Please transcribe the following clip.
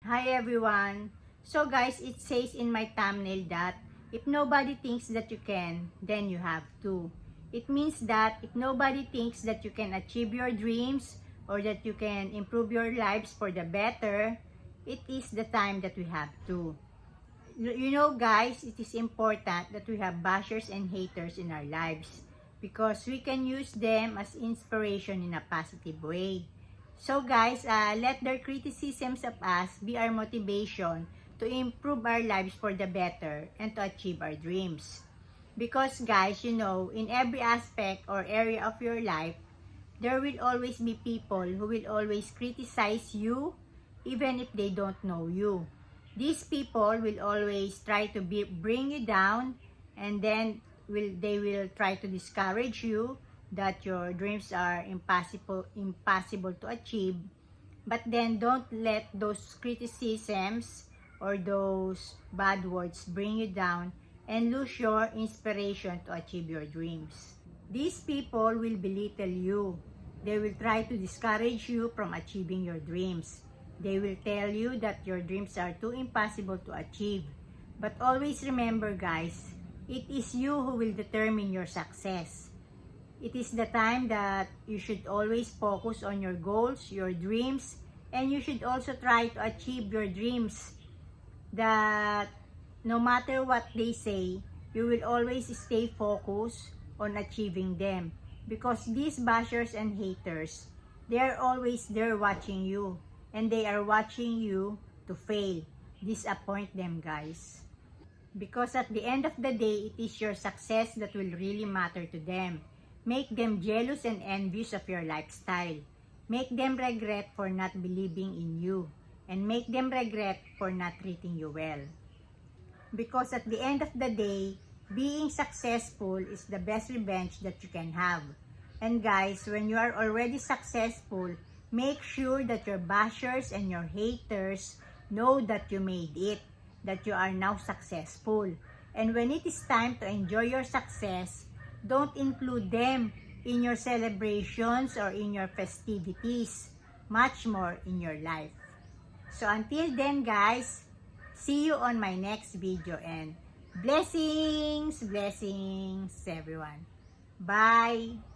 Hi everyone! So guys, it says in my thumbnail that if nobody thinks that you can, then you have to. It means that if nobody thinks that you can achieve your dreams or that you can improve your lives for the better, it is the time that we have to. You know guys, it is important that we have bashers and haters in our lives because we can use them as inspiration in a positive way. So guys, let their criticisms of us be our motivation to improve our lives for the better and to achieve our dreams. Because guys, you know, in every aspect or area of your life, there will always be people who will always criticize you even if they don't know you. These people will always try to bring you down, and then they will try to discourage you that your dreams are impossible to achieve. But then don't let those criticisms or those bad words bring you down and lose your inspiration to achieve your dreams. These people will belittle you. They will try to discourage you from achieving your dreams. They will tell you that your dreams are too impossible to achieve. But always remember guys, it is you who will determine your success. It is the time that you should always focus on your goals, your dreams, and you should also try to achieve your dreams. That no matter what they say, you will always stay focused on achieving them. Because these bashers and haters, they are always there watching you. And they are watching you to fail. Disappoint them guys. Because at the end of the day, it is your success that will really matter to them. Make them jealous and envious of your lifestyle. Make them regret for not believing in you. And make them regret for not treating you well. Because at the end of the day, being successful is the best revenge that you can have. And guys, when you are already successful, make sure that your bashers and your haters know that you made it, that you are now successful. And when it is time to enjoy your success, don't include them in your celebrations or in your festivities, much more in your life. So until then guys, see you on my next video, and blessings everyone. Bye!